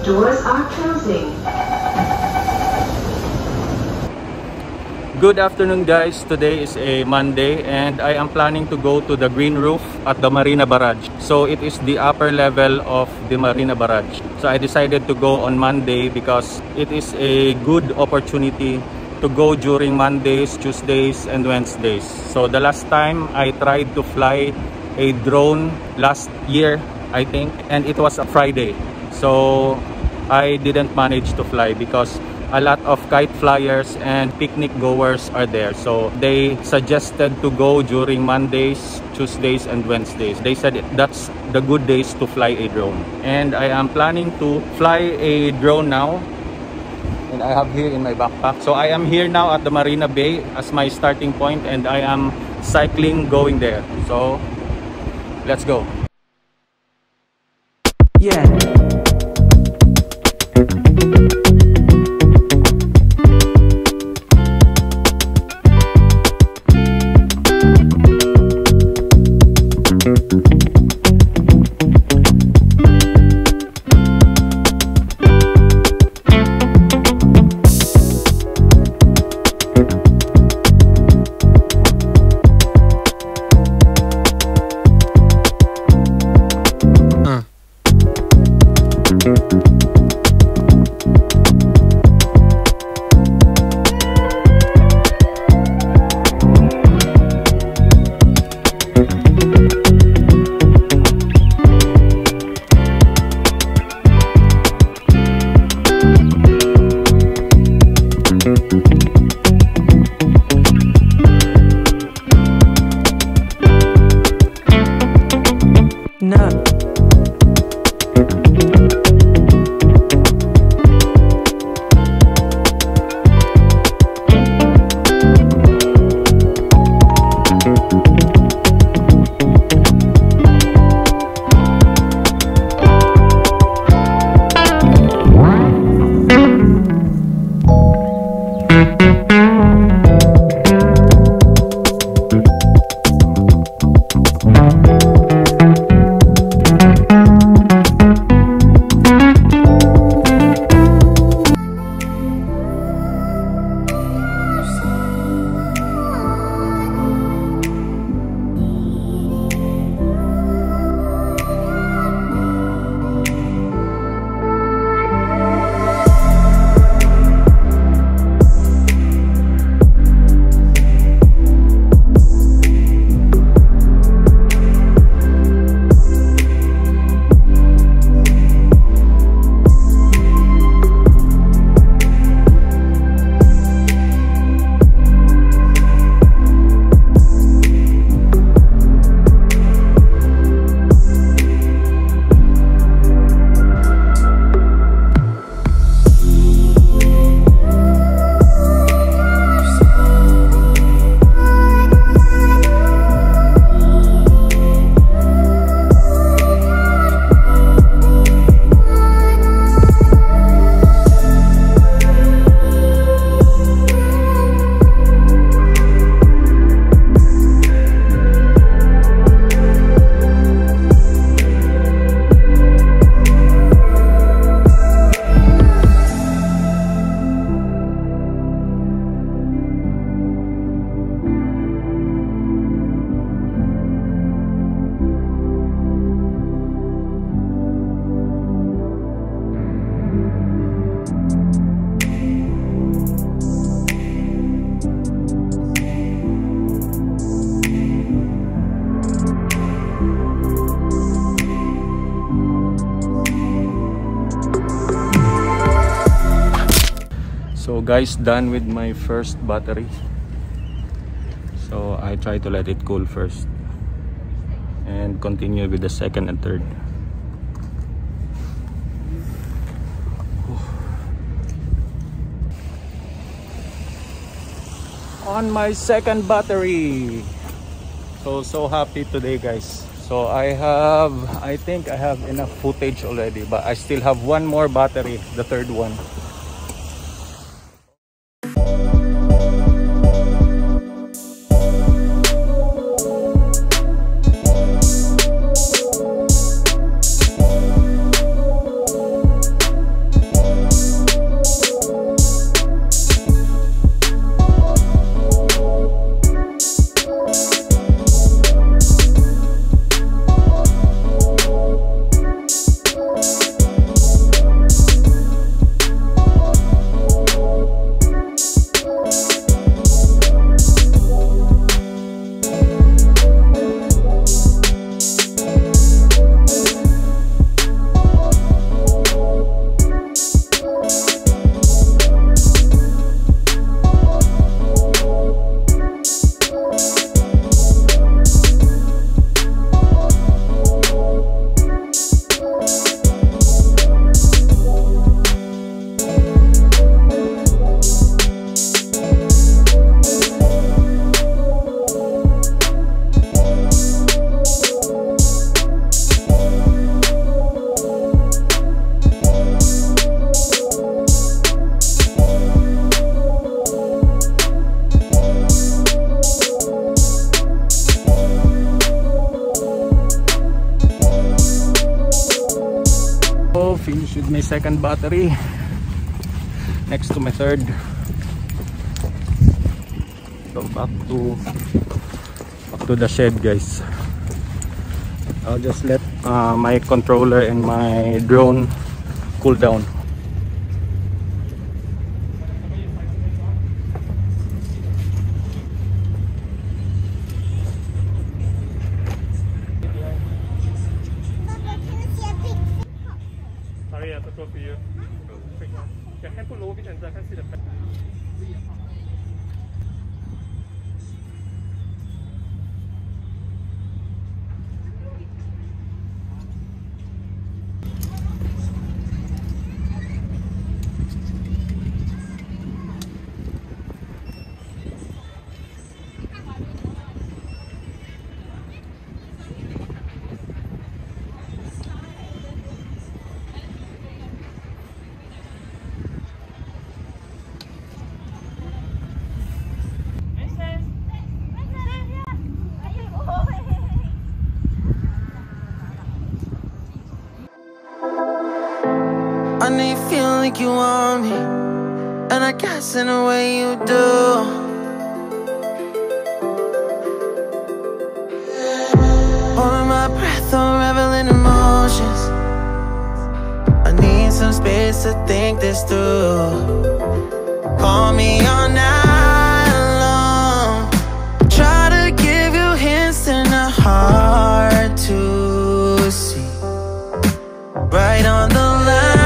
Doors are closing. Good afternoon guys, today is a Monday and I am planning to go to the green roof at the Marina Barrage. So it is the upper level of the Marina Barrage. So I decided to go on Monday because it is a good opportunity to go during Mondays, Tuesdays and Wednesdays. So the last time I tried to fly a drone last year, I think, and it was a Friday. So I didn't manage to fly because a lot of kite flyers and picnic goers are there. So they suggested to go during Mondays, Tuesdays and Wednesdays. They said that's the good days to fly a drone. And I am planning to fly a drone now. And I have here in my backpack. So I am here now at the Marina Bay as my starting point and I am cycling going there. So let's go. Yeah. So guys, done with my first battery. So I try to let it cool first and continue with the second and third. On my second battery. So happy today guys. So I think I have enough footage already, but I still have one more battery, the third one. So finished with my second battery next to my third. So back to the shed, guys. I'll just let my controller and my drone cool down. I know you feel like you want me, and I guess in a way you do. Holding my breath, unraveling emotions. I need some space to think this through. Call me all night long, try to give you hints and a hard to see. Right on the line,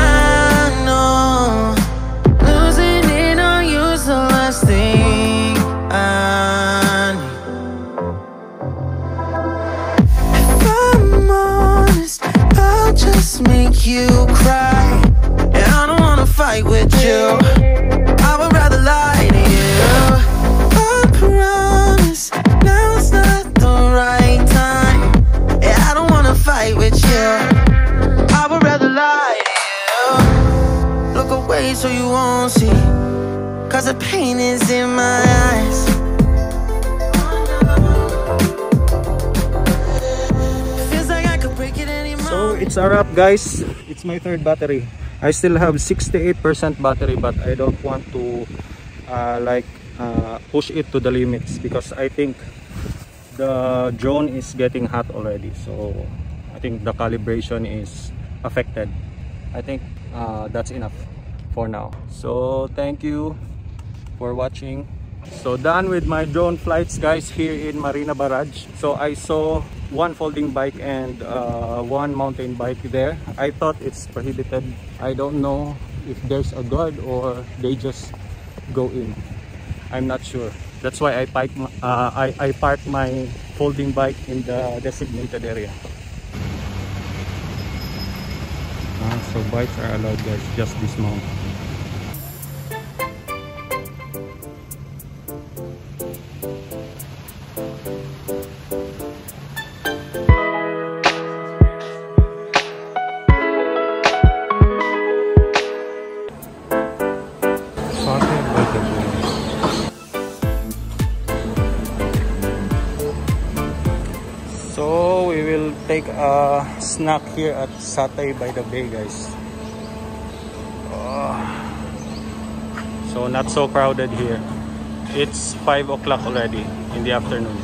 make you cry, and I don't wanna fight with you. I would rather lie to you. I promise now's not the right time, and I don't wanna fight with you. I would rather lie to you. Look away so you won't see, cause the pain is in my eyes. So it's a wrap, guys. It's my third battery. I still have 68% battery, but I don't want to push it to the limits, because I think the drone is getting hot already. So I think the calibration is affected. I think that's enough for now. So thank you for watching. So done with my drone flights, guys, here in Marina Barrage. So I saw one folding bike and one mountain bike there. I thought it's prohibited. I don't know if there's a guard or they just go in. I'm not sure. That's why I parked my folding bike in the designated area. So bikes are allowed, guys, just dismount. So we will take a snack here at Satay by the Bay, guys. So not so crowded here. It's 5 o'clock already in the afternoon.